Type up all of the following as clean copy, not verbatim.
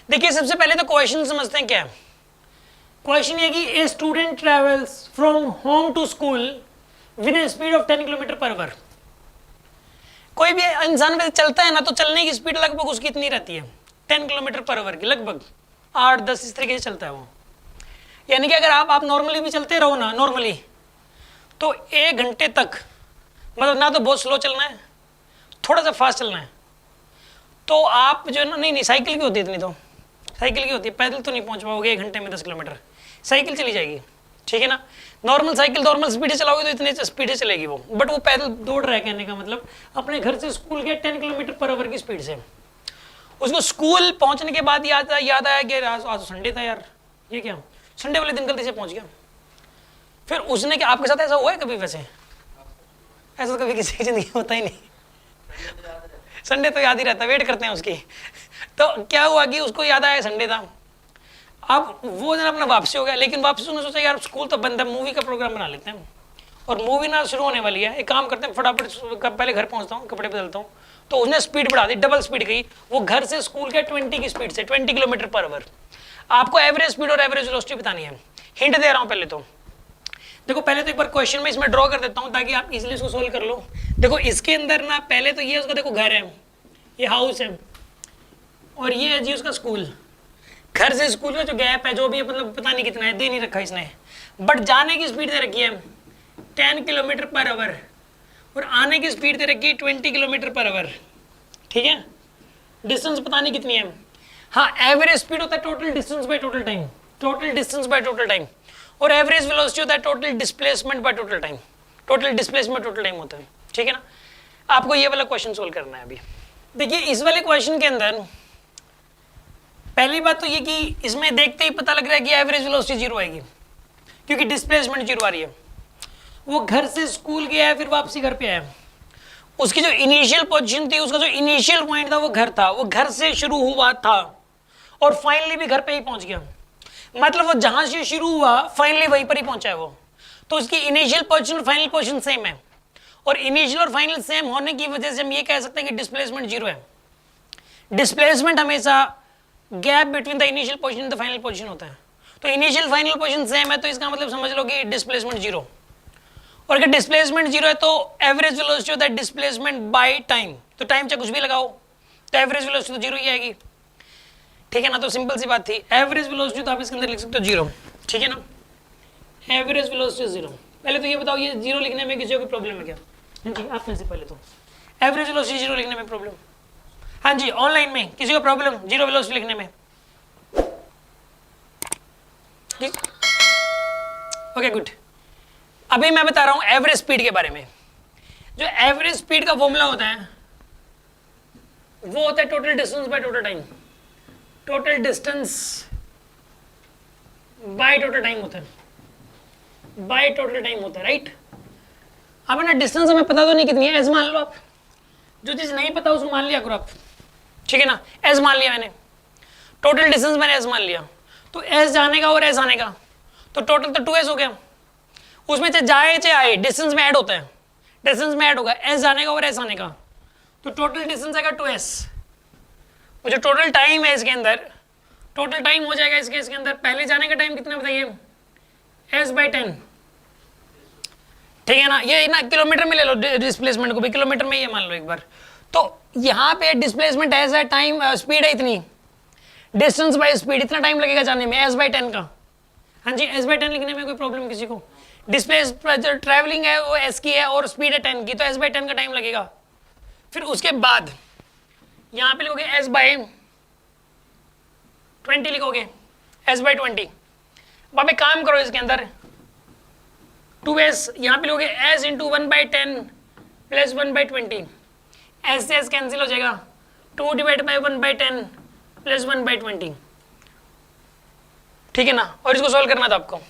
देखिए सबसे पहले तो क्वेश्चन समझते हैं क्या है। क्वेश्चन ये कि a student travels from home to school with a speed of 10 kilometre per hour. कोई भी इंसान वैसे चलता है ना, तो चलने की स्पीड लगभग उसकी इतनी रहती है 10 किलोमीटर पर आवर की, लगभग 8-10 इस तरीके से चलता है वो। यानी कि अगर आप नॉर्मली भी चलते रहो ना, नॉर्मली तो 1 घंटे तक, मतलब ना तो बहुत स्लो चलना है, थोड़ा सा फास्ट चलना है, तो आप जो है ना, नहीं साइकिल की होती है इतनी, तो साइकिल की होती है, पैदल तो नहीं पहुंच पाओगे 1 घंटे में 10 किलोमीटर, साइकिल चली जाएगी, ठीक है ना। नॉर्मल साइकिल नॉर्मल स्पीड से चलाओगे तो इतने स्पीड से चलेगी वो, बट वो पैदल दौड़ रहा है, कहने का मतलब अपने घर से स्कूल के 10 किलोमीटर पर आवर की स्पीड से। उसको स्कूल पहुंचने के बाद याद आया कि आज संडे था यार, ये क्या संडे वाले दिन गलती से पहुंच गया। फिर उसने क्या, आपके साथ ऐसा हुआ है कभी? वैसे ऐसा तो कभी किसी की जिंदगी में होता ही नहीं। संडे तो याद ही रहता, वेट करते हैं उसकी। तो क्या हुआ कि उसको याद आया संडे था, अब वो दिन अपना वापसी हो गया, लेकिन वापसी उसने सोचा यार स्कूल तो बंद है, मूवी का प्रोग्राम बना लेते हैं, और मूवी ना शुरू होने वाली है, एक काम करते हैं फटाफट पहले घर पहुंचता हूँ, कपड़े बदलता हूँ। तो उसने स्पीड बढ़ा दी, डबल स्पीड गई वो, घर से स्कूल के 20 की स्पीड से, 20 किलोमीटर पर आवर। आपको एवरेज स्पीड और एवरेज वेलोसिटी बतानी है। हिंट दे रहा हूँ पहले तो, देखो पहले तो एक बार क्वेश्चन में इसमें ड्रॉ कर देता हूँ ताकि आप इजीली इसको सोल्व कर लो। देखो इसके अंदर ना, पहले तो ये उसका देखो घर है, ये हाउस है, और ये है जी उसका स्कूल। घर से स्कूल का जो गैप है, जो भी है, मतलब पता नहीं कितना है, दे नहीं रखा इसने, बट जाने की स्पीड दे रखी है 10 किलोमीटर पर आवर, और आने की स्पीड दे रखी है 20 किलोमीटर पर आवर, ठीक है। डिस्टेंस पता नहीं कितनी है। हाँ, एवरेज स्पीड होता है total distance by total time, total distance by total time, और एवरेज वेलोसिटी होता है total displacement by total time, total displacement total time होता है, ठीक है ना। आपको ये वाला क्वेश्चन सोल्व करना है अभी। देखिए इस वाले क्वेश्चन के अंदर पहली बात तो ये कि इसमें देखते ही पता लग रहा है कि एवरेज वेलोसिटी 0 आएगी, क्योंकि डिस्प्लेसमेंट 0 आ रही है। वो घर से स्कूल गया है, फिर वापसी घर पे आया, उसकी जो इनिशियल पोजीशन थी, उसका जो इनिशियल पॉइंट था वो घर था, वो घर से शुरू हुआ था और फाइनली भी घर पे ही पहुंच गया, मतलब वो जहां से शुरू हुआ फाइनली वहीं पर ही पहुंचा है वो। तो उसकी इनिशियल पोजीशन और फाइनल पोजीशन सेम है, और इनिशियल और फाइनल सेम होने की वजह से हम ये कह सकते हैं कि डिस्प्लेसमेंट 0 है। डिस्प्लेसमेंट हमेशा gap between the initial position and the final position होता है। तो इनिशियल फाइनल पोजीशन सेम है, तो इसका मतलब समझ लो कि डिस्प्लेसमेंट 0। और अगर डिस्प्लेसमेंट 0 है तो एवरेज वेलोसिटी होता है डिस्प्लेसमेंट बाय टाइम, तो टाइम चाहे कुछ भी लगाओ तो एवरेज वेलोसिटी तो 0 ही आएगी, ठीक है ना। तो सिंपल सी बात थी, एवरेज वेलोसिटी तो आप इसके अंदर लिख सकते हो 0, ठीक है ना। Average velocity 0। पहले तो ये बताओ, ये 0 लिखने में किसी को प्रॉब्लम है क्या? जी आप में से पहले तो एवरेज वेलोसिटी 0 लिखने में प्रॉब्लम? हाँ जी, ऑनलाइन में किसी को प्रॉब्लम 0 वेलोसिटी लिखने में? ठीक, ओके गुड। अभी मैं बता रहा हूं एवरेज स्पीड के बारे में। जो एवरेज स्पीड का फॉर्मूला होता है वो होता है total distance by total time, total distance by total time होता है, बाय टोटल टाइम होता है, राइट। अब ना डिस्टेंस हमें पता तो नहीं कितनी है, एज मान लो आप, जो चीज नहीं पता उसको मान लिया करो आप, ठीक है ना। एज मान लिया मैंने, टोटल डिस्टेंस मैंने एज मान लिया, तो एज जाने का और एज आने का, तो टोटल तो 2s हो गया। उसमें चाहे जाए चाहे आए डिस्टेंस में ऐड होता है, डिस्टेंस में ऐड होगा एस जाने का और एस आने का, तो टोटल डिस्टेंस आएगा 2s। वो जो टोटल टाइम है इसके अंदर, टोटल टाइम हो जाएगा इसके अंदर, पहले जाने का टाइम कितना बताइए, s/10, ठीक है ना। ये ना किलोमीटर में ले लो, डिस्प्लेसमेंट को भी किलोमीटर में ये मान लो एक बार। तो यहाँ पे डिस्प्लेसमेंट ऐसा है, टाइम स्पीड है इतनी, डिस्टेंस बाय स्पीड इतना टाइम लगेगा जाने में, s/10 का। हाँ जी, s/10 लिखने में कोई प्रॉब्लम किसी को? डिस्प्लेस जो ट्रैवलिंग है वो s की है और स्पीड है 10 की, तो s/10 का टाइम लगेगा। फिर उसके बाद यहाँ पे लिखोगे s/20 लिखोगे, s/20। अब एक काम करो इसके अंदर 2s, यहाँ पे लिखोगे s इंटू 1/10 प्लस 1/20, s से s कैंसिल हो जाएगा, 2 डिवाइड बाई 1/10 प्लस 1/20, ठीक है ना। और इसको सोल्व करना था आपको,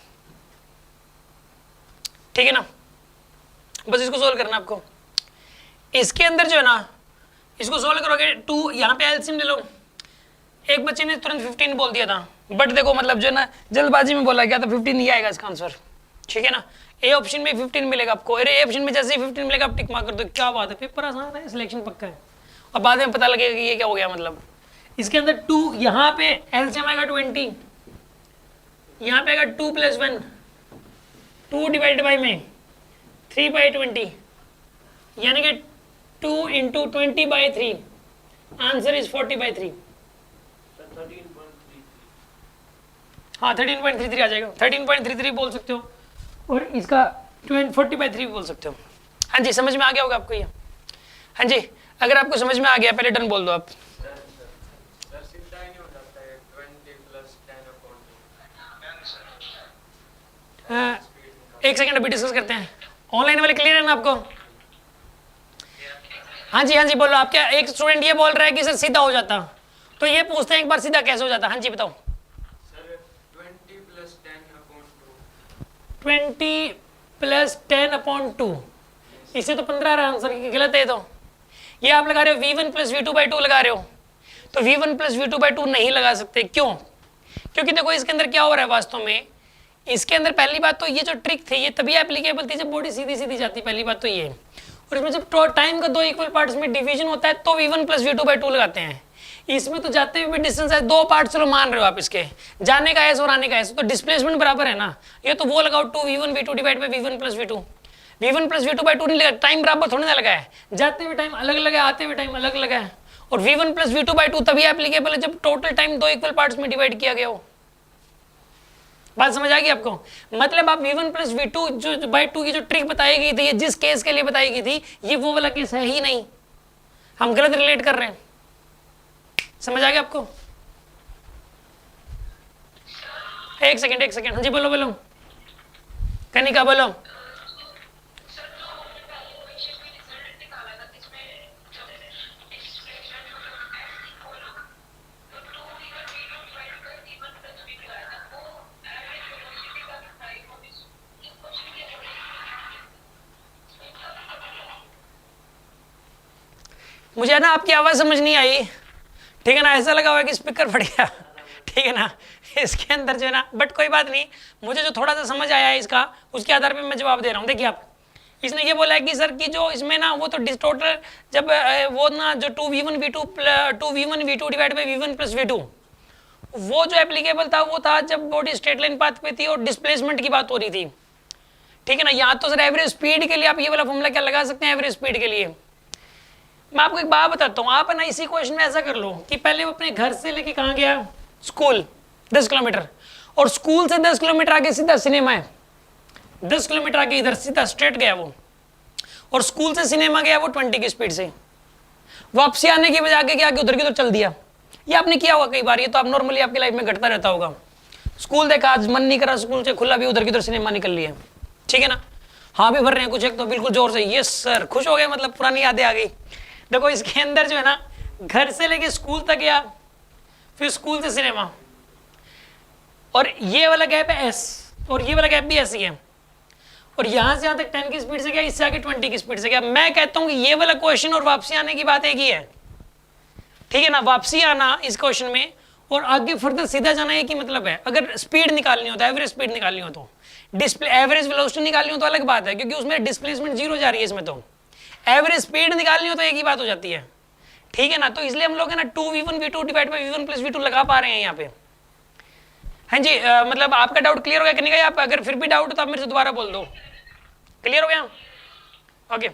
ठीक है ना, बस इसको सोल्व करना आपको। इसके अंदर जो है ना, इसको सोल्व करोगे 2, यहाँ पे एलसीएम ले लो। एक बच्चे ने तुरंत 15 बोल दिया था, बट देखो मतलब जो है ना जल्दबाजी में बोला गया था, 15 नहीं आएगा इसका आंसर, ठीक है ना। ए ऑप्शन में 15 मिलेगा आपको, अरे ए ऑप्शन में जैसे ही 15 मिलेगा आप टिक मार्क कर दो, क्या बात है, पेपर आसान है, सिलेक्शन पक्का है। और बाद में पता लगेगा कि ये क्या हो गया, मतलब इसके अंदर 2, यहाँ पे एलसीएम आएगा 20, यहाँ पे आएगा 2 + 1, 2 डिवाइड बाई में 3/20, यानी कि 2 × 20/3, आंसर इज 40/3। हाँ 13.33 आ जाएगा, 13.33 बोल सकते हो, और इसका 40/3 बोल सकते हो। हाँ जी, समझ में आ गया होगा आपको ये? हाँ जी, अगर आपको समझ में आ गया पहले डन बोल दो आप। एक सेकंड अभी डिस्कस करते हैं। ऑनलाइन वाले क्लियर है ना आपको? हाँ जी बोलो। आप क्या, एक स्टूडेंट ये बोल रहा है कि सर सीधा हो जाता, तो ये पूछते हैं एक बार सीधा कैसे हो जाता? हाँ जी बताओ। सर 20 + 10/2। 20 + 10/2, इसे तो 15 रहा आंसर, गलत है। तो ये आप लगा रहे हो v1 + v2/2 लगा रहे हो, तो v1 + v2/2 नहीं लगा सकते। क्यों? क्योंकि देखो इसके अंदर क्या हो रहा है वास्तव में, इसके अंदर पहली बात तो ये जो ट्रिक थी ये तभी एप्लीकेबल थी जब बॉडी सीधी सीधी जाती, पहली बात तो ये। और इसमें जब टाइम का 2 इक्वल पार्ट्स में डिवीजन होता है तो v1 + v2/2 लगाते हैं। इसमें तो जाते हुए भी डिस्टेंस है, 2 पार्ट चलो मान रहे हो आप, इसके जाने का एस और आने का एस, तो डिस्प्लेसमेंट बराबर है ना। ये तो वो लगाओ 2v1 v2 divide by v1 + v2, v1 + v2/2 नहीं लगा, टाइम बराबर थोड़ी ना लगा है, जाते हुए टाइम अलग लगा है, आते हुए टाइम अलग लगा है। और v1 + v2/2 तभी एप्लीकेबल है जब टोटल टाइम 2 इक्वल पार्ट्स में डिवाइड किया गया हो। बात समझ आ गई आपको? मतलब आप v1 + v2 जो बाई 2 की जो ट्रिक बताई गई थी, ये जिस केस के लिए बताई गई थी, ये वो वाला केस है ही नहीं, हम गलत रिलेट कर रहे हैं। समझ आ गया आपको? एक सेकंड। हाँ जी बोलो कनिका बोलो। मुझे ना आपकी आवाज़ समझ नहीं आई, ठीक है ना, ऐसा लगा हुआ कि स्पीकर फट गया, ठीक है ना, इसके अंदर जो है ना, बट कोई बात नहीं, मुझे जो थोड़ा सा समझ आया है इसका, उसके आधार पे मैं जवाब दे रहा हूँ। देखिए आप, इसने ये बोला है कि सर कि जो इसमें ना वो तो टोटल जब वो ना जो 2v1 v2 divide by v1 + v2, वो जो एप्लीकेबल था वो था जब बॉडी स्ट्रेट लाइन पाथ पे थी और डिस्प्लेसमेंट की बात हो रही थी, ठीक है ना। यहाँ तो सर एवरेज स्पीड के लिए आप ये वाला फॉर्मूला क्या लगा सकते हैं, एवरेज स्पीड के लिए। मैं आपको एक बात बताता हूँ, आप ना इसी क्वेश्चन में ऐसा कर लो कि पहले वो अपने घर से लेके कहाँ गया, स्कूल 10 किलोमीटर, और स्कूल से 10 किलोमीटर आगे सीधा सिनेमा है, 10 किलोमीटर आगे इधर सीधा स्ट्रेट गया वो, और स्कूल से सिनेमा गया वो 20 की स्पीड से, वापसी आने की बजाय आगे आगे उधर की उधर चल दिया। ये आपने किया होगा कई बार, ये तो आप नॉर्मली आपकी लाइफ में घटता रहता होगा। स्कूल देखा, आज मन नहीं करा स्कूल से, खुला भी उधर की उधर सिनेमा निकल लिया, ठीक है ना। हाँ भी भर रहे हैं कुछ एक तो बिल्कुल जोर से, यस सर, खुश हो गए, मतलब पुरानी यादें आ गई। देखो इसके अंदर जो है ना, घर से लेके स्कूल तक गया, फिर स्कूल से सिनेमा, और ये वाला गैप है एस, और ये वाला गैप भी ऐसी है, और यहां से यहां तक 10 की स्पीड से गया, इससे आगे 20 की स्पीड से गया। मैं कहता हूं कि ये वाला क्वेश्चन और वापसी आने की बात एक ही है, ठीक है ना। वापसी आना इस क्वेश्चन में और आगे फर्दर सीधा जाना एक ही मतलब है। अगर स्पीड निकालनी हो तो, एवरेज स्पीड निकालनी हो तो, डिस्प्ले एवरेज वेलोसिटी निकालनी हो तो अलग बात है, क्योंकि उसमें डिस्प्लेसमेंट 0 जा रही है, इसमें तो एवरेज स्पीड निकालनी हो तो एक ही बात हो जाती है, ठीक है ना। तो इसलिए हम लोग है ना 2v1 v2 divide by v1 + v2 लगा पा रहे हैं यहाँ पे। हाँ जी, मतलब आपका डाउट क्लियर हो गया कि नहीं? आप अगर फिर भी डाउट हो तो आप मेरे से दोबारा बोल दो। क्लियर हो गया? ओके।